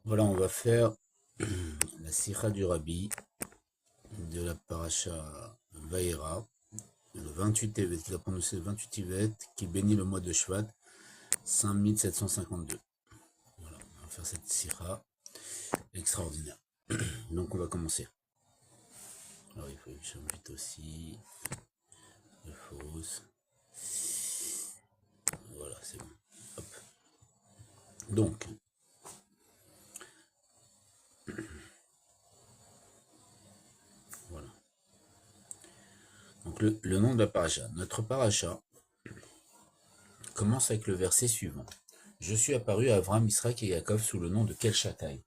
Voilà, on va faire la Sikha du Rabbi de la Paracha Vaïra, le 28 Tevet, qui va prononcer le 28 Tevet, qui bénit le mois de Shvat, 5752. Voilà, on va faire cette Sikha extraordinaire. Donc on va commencer. Alors il faut que j'invite aussi le fausse. Voilà, c'est bon. Hop. Donc, voilà. Donc le nom de la Paracha. Notre Paracha commence avec le verset suivant. Je suis apparu à Abraham, Israël et Yaakov sous le nom de Kel Shaddai.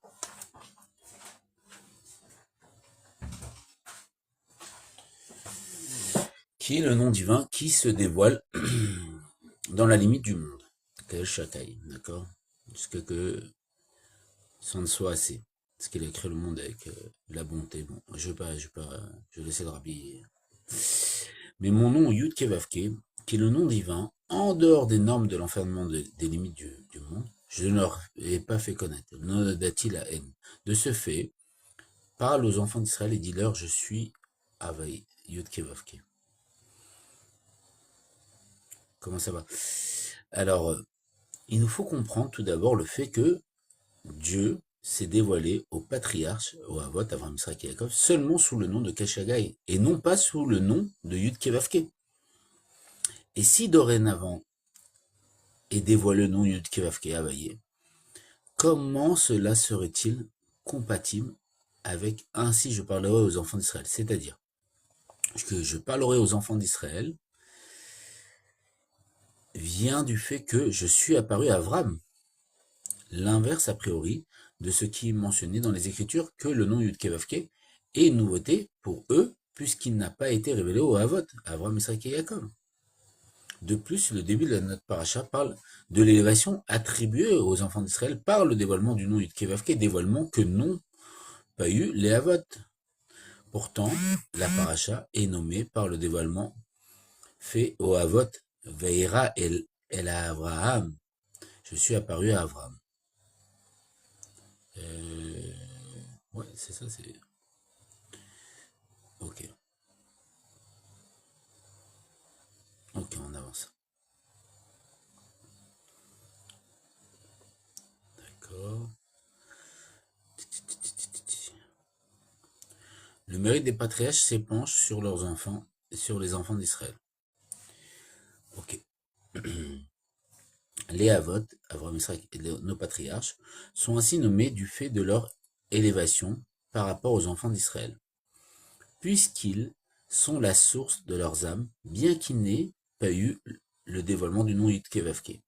Qui est le nom divin qui se dévoile dans la limite du monde. Kel Shaddai, d'accord? Jusqu'à que ça ne soit assez. Parce qu'il a créé le monde avec la bonté. Bon, je vais laisser le rabbi. Mais mon nom, Yud Kevavke, qui est le nom divin, en dehors des normes de l'enfermement des limites du monde, je ne leur ai pas fait connaître. Nodati la haine. De ce fait, parle aux enfants d'Israël et dis-leur, je suis Havaï, Yud Kevavke. Comment ça va? Alors, il nous faut comprendre tout d'abord le fait que Dieu s'est dévoilé au patriarche, au Havot, Avraham, Yitzhak et Yaakov, seulement sous le nom de Keshagai, et non pas sous le nom de Yud Kevavke. Et si dorénavant est dévoilé le nom Yud Kevavke Havaïe, comment cela serait-il compatible avec ainsi je parlerai aux enfants d'Israël? C'est-à-dire que je parlerai aux enfants d'Israël vient du fait que je suis apparu à Avram. L'inverse a priori de ce qui est mentionné dans les Écritures que le nom Yud Kevavke est une nouveauté pour eux puisqu'il n'a pas été révélé au Havot, Avraham, Isaac et Jacob. De plus, le début de notre paracha parle de l'élévation attribuée aux enfants d'Israël par le dévoilement du nom Yud Kevavke, dévoilement que n'ont pas eu les Havot. Pourtant, la paracha est nommée par le dévoilement fait au Havot, Veira el Avraham. Je suis apparu à Avraham. Ouais, c'est ça, c'est... Ok. Ok, on avance. D'accord. Le mérite des patriarches s'épanche sur leurs enfants et sur les enfants d'Israël. Ok. Les Havot, Avraham, Israël et nos patriarches, sont ainsi nommés du fait de leur élévation par rapport aux enfants d'Israël, puisqu'ils sont la source de leurs âmes, bien qu'il n'ait pas eu le dévoilement du nom Yud-Kevavke.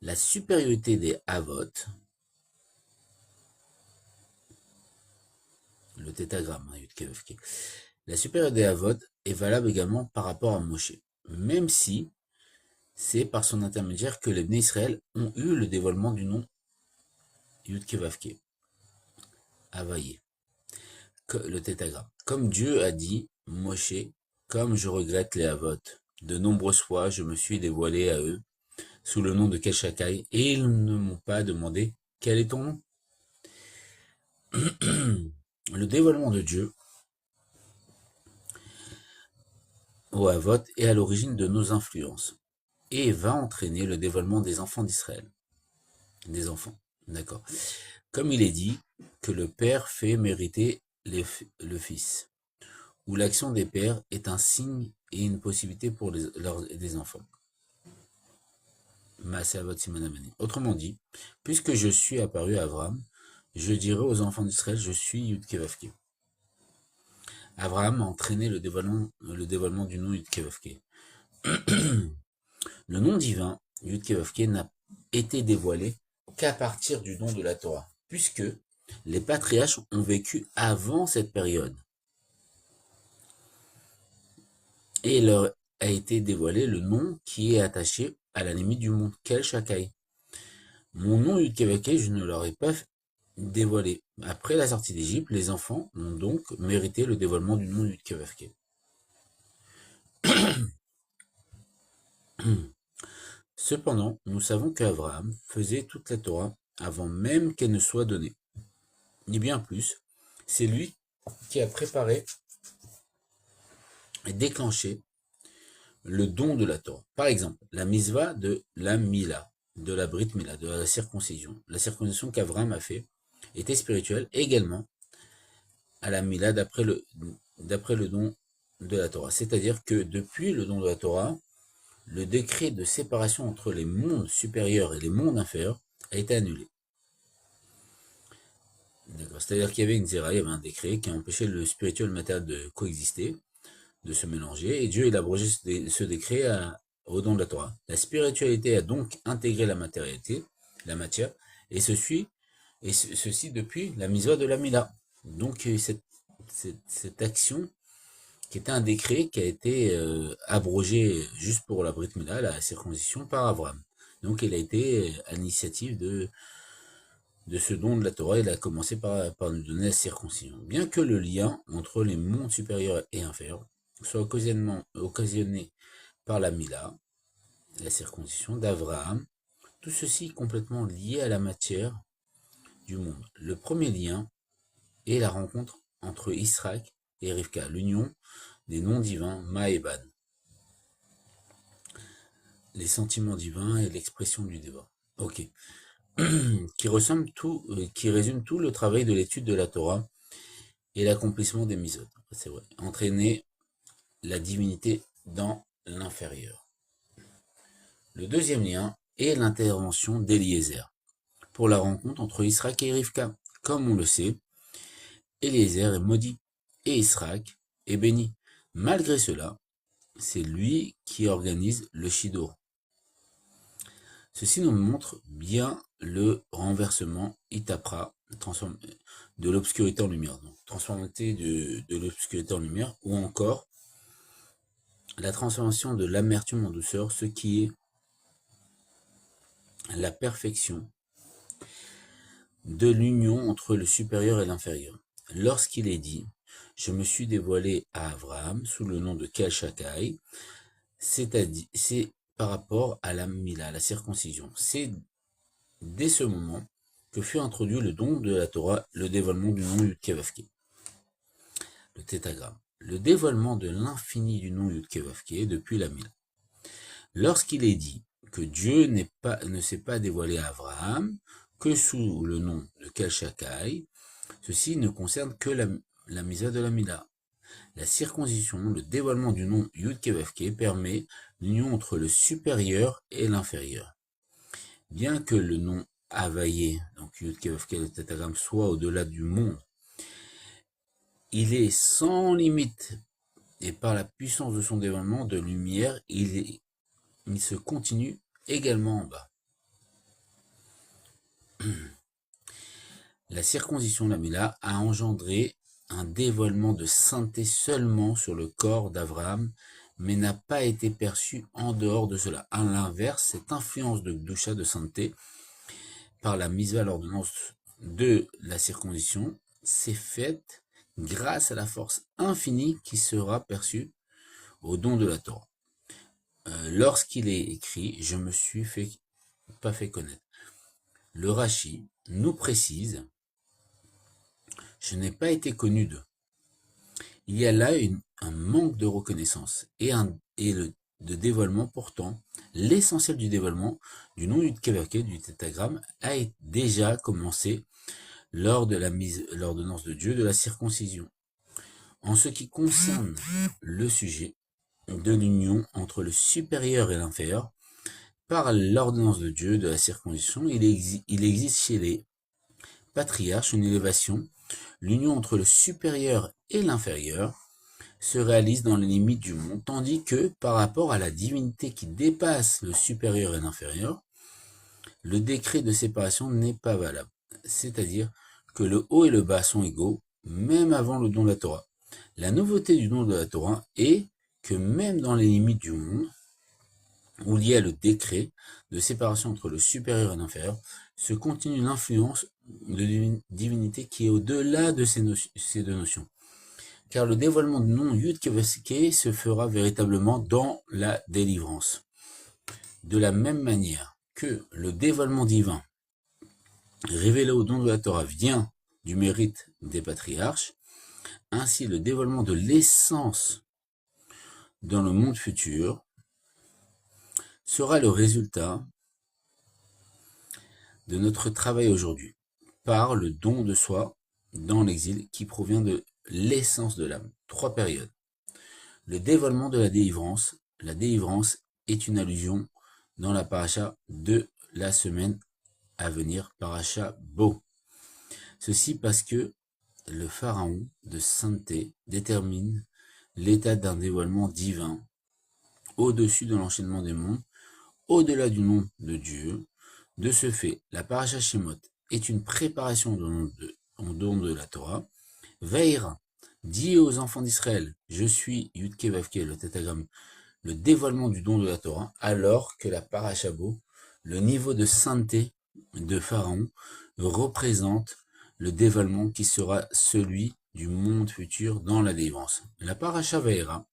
La supériorité des Havot, le tétragramme, hein, Yud-Kevavke, la supériorité des Havot est valable également par rapport à Moshe, même si c'est par son intermédiaire que les Bnei Israël ont eu le dévoilement du nom Yud-Kevavke, Havaïe, le tétragramme. Comme Dieu a dit, Moshe, comme je regrette les Havot, de nombreuses fois je me suis dévoilé à eux sous le nom de Keshakai, et ils ne m'ont pas demandé quel est ton nom. Le dévoilement de Dieu au Havot est à l'origine de nos influences et va entraîner le dévoilement des enfants d'Israël. Des enfants, d'accord. Comme il est dit que le Père fait mériter le Fils, où l'action des pères est un signe et une possibilité pour des enfants. Autrement dit, puisque je suis apparu à Abraham, je dirai aux enfants d'Israël, je suis Yud Kevavke. Abraham a entraîné le dévoilement du nom Yud Kevavke. Le nom divin, Yud Kevavke, n'a été dévoilé qu'à partir du don de la Torah, puisque les patriarches ont vécu avant cette période. Et il leur a été dévoilé le nom qui est attaché à la limite du monde, Kel Shakai. Mon nom Yud Kevavke, je ne leur ai pas dévoilé. Après la sortie d'Égypte, les enfants ont donc mérité le dévoilement du nom Yud Kevavke. Cependant, nous savons qu'Abraham faisait toute la Torah avant même qu'elle ne soit donnée. Ni bien plus, c'est lui qui a préparé et déclenché le don de la Torah. Par exemple, la misva de la Mila, de la Brit Mila, de la circoncision. La circoncision qu'Avram a fait était spirituelle également à la Mila d'après le don de la Torah. C'est-à-dire que depuis le don de la Torah, le décret de séparation entre les mondes supérieurs et les mondes inférieurs a été annulé. C'est-à-dire qu'il y avait une zéra, il y avait un décret qui empêchait le spirituel et le matériel de coexister, de se mélanger, et Dieu il a abrogé ce décret au don de la Torah. La spiritualité a donc intégré la matérialité, la matière, et ceci depuis la misva de la Mila. Donc cette action qui était un décret qui a été abrogé juste pour la Brit Mila, la circoncision, par Abraham. Donc il a été à l'initiative de ce don de la Torah, il a commencé par nous donner la circoncision. Bien que le lien entre les mondes supérieurs et inférieurs soit occasionné par la Mila, la circoncision d'Abraham, tout ceci est complètement lié à la matière du monde. Le premier lien est la rencontre entre Israël et Rivka, l'union des noms divins Ma et Ban, les sentiments divins et l'expression du débat. Ok. qui résume tout le travail de l'étude de la Torah et l'accomplissement des mitzvot. C'est vrai. Entraîner la divinité dans l'inférieur. Le deuxième lien est l'intervention d'Eliezer pour la rencontre entre Israël et Rivka. Comme on le sait, Eliezer est maudit et Israël est béni. Malgré cela, c'est lui qui organise le Shidur. Ceci nous montre bien le renversement Itapra de l'obscurité en lumière, donc transformation de l'obscurité en lumière, ou encore la transformation de l'amertume en douceur, ce qui est la perfection de l'union entre le supérieur et l'inférieur. Lorsqu'il est dit « Je me suis dévoilé à Abraham sous le nom de Kel Shakai », c'est par rapport à la Mila, la circoncision. C'est dès ce moment que fut introduit le don de la Torah, le dévoilement du nom Yud-Kevavke, le tétragramme, le dévoilement de l'infini du nom Yud-Kevavke depuis la Mila. Lorsqu'il est dit que Dieu ne s'est pas dévoilé à Abraham que sous le nom de Kel Shakai, ceci ne concerne que la misa de la Mila. La circoncision, le dévoilement du nom Yud-Kevavke permet l'union entre le supérieur et l'inférieur. Bien que le nom Havaïe, donc Yud-Kevavke, le tétragramme, soit au-delà du monde, il est sans limite et par la puissance de son dévoilement de lumière, il se continue également en bas. La circoncision de la Mila a engendré un dévoilement de sainteté seulement sur le corps d'Abraham, mais n'a pas été perçu en dehors de cela. À l'inverse, cette influence de Gdusha, de sainteté, par la mise à l'ordonnance de la circoncision, s'est faite grâce à la force infinie qui sera perçue au don de la Torah. Lorsqu'il est écrit « Je me suis pas fait connaître », le Rashi nous précise « Je n'ai pas été connu d'eux ». Il y a là un manque de reconnaissance et de dévoilement. Pourtant, l'essentiel du dévoilement du nom Yud-Kevavke, du tétragramme, a déjà commencé lors de la mise l'ordonnance de Dieu de la circoncision. En ce qui concerne le sujet de l'union entre le supérieur et l'inférieur, par l'ordonnance de Dieu de la circoncision, il existe chez les patriarches une élévation. L'union entre le supérieur et l'inférieur se réalise dans les limites du monde, tandis que, par rapport à la divinité qui dépasse le supérieur et l'inférieur, le décret de séparation n'est pas valable. C'est-à-dire que le haut et le bas sont égaux, même avant le don de la Torah. La nouveauté du don de la Torah est que même dans les limites du monde, où il y a le décret de séparation entre le supérieur et l'inférieur, se continue l'influence de divinité qui est au-delà de ces deux notions. Car le dévoilement du nom Yud-Kevavke se fera véritablement dans la délivrance. De la même manière que le dévoilement divin révélé au don de la Torah vient du mérite des patriarches. Ainsi, le dévoilement de l'essence dans le monde futur sera le résultat de notre travail aujourd'hui, par le don de soi dans l'exil qui provient de l'essence de l'âme. 3 périodes. Le dévoilement de la délivrance. La délivrance est une allusion dans la paracha de la semaine à venir, paracha Bo. Ceci parce que le pharaon de sainteté détermine l'état d'un dévoilement divin au-dessus de l'enchaînement des mondes, au-delà du nom de Dieu. De ce fait, la paracha Shemot est une préparation au don de la Torah. Veira dit aux enfants d'Israël, je suis Yudke Vavke, le tétragramme, le dévoilement du don de la Torah, alors que la paracha Bo, le niveau de sainteté de Pharaon, représente le dévoilement qui sera celui du monde futur dans la délivrance. La paracha Veira,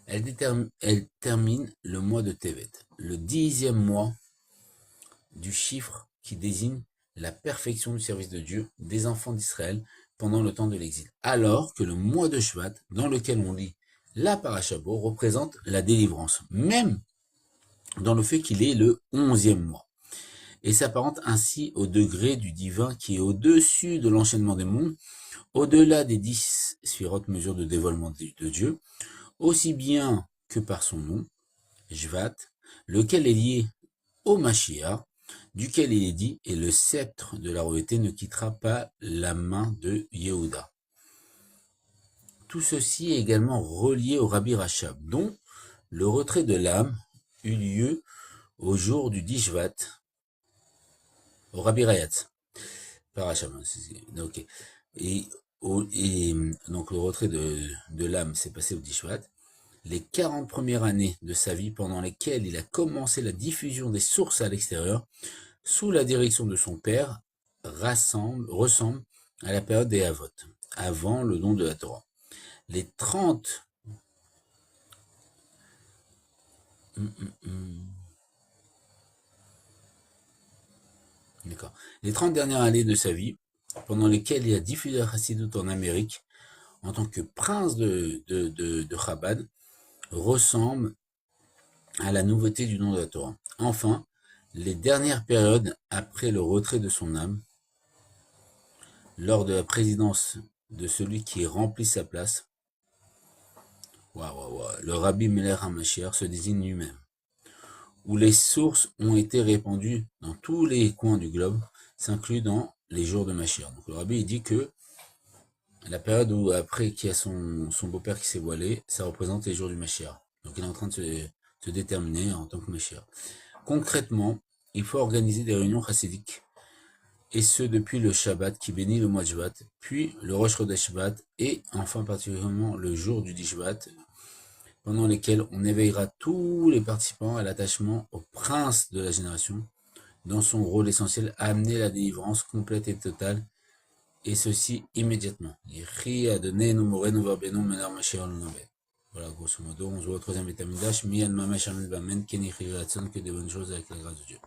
elle termine le mois de Tevet, le 10e mois du chiffre qui désigne la perfection du service de Dieu des enfants d'Israël pendant le temps de l'exil. Alors que le mois de Shvat, dans lequel on lit la paracha Bo, représente la délivrance, même dans le fait qu'il est le 11e mois. Et s'apparente ainsi au degré du divin qui est au-dessus de l'enchaînement des mondes, au-delà des 10 sphirotes mesures de dévoilement de Dieu, aussi bien que par son nom, Shvat, lequel est lié au Mashiach, duquel il est dit, et le sceptre de la royauté ne quittera pas la main de Yehuda. Tout ceci est également relié au Rabbi Rachab, dont le retrait de l'âme eut lieu au jour du 10 Shvat, au Rabbi Rayatz, par Rachab, ok. Et donc le retrait de l'âme s'est passé au 10 Shvat. Les 40 premières années de sa vie, pendant lesquelles il a commencé la diffusion des sources à l'extérieur, sous la direction de son père, ressemble à la période des Havot, avant le don de la Torah. Les 30 dernières années de sa vie, pendant lesquelles il a diffusé la Chassidut en Amérique, en tant que prince de Chabad, ressemble à la nouveauté du don de la Torah. Enfin, les dernières périodes après le retrait de son âme, lors de la présidence de celui qui remplit sa place, le Rabbi Meler HaMashiach se désigne lui-même, où les sources ont été répandues dans tous les coins du globe, s'inclut dans les jours de Mashiach. Donc le Rabbi il dit que la période où après qu'il y a son beau-père qui s'est voilé, ça représente les jours du Mashiach. Donc il est en train de se déterminer en tant que Mashiach. Concrètement, il faut organiser des réunions chassidiques, et ce depuis le Shabbat qui bénit le mois de Shvat, puis le Rosh Chodesh Shvat, et enfin particulièrement le jour du 10 Shvat, pendant lesquels on éveillera tous les participants à l'attachement au prince de la génération, dans son rôle essentiel à amener la délivrance complète et totale, et ceci immédiatement. Voilà, grosso modo, on se voit au troisième Beth Amikdash, Miyan Mamash Amen Bamen, Ken Yehi Ratzon, que des bonnes choses avec la grâce de Dieu.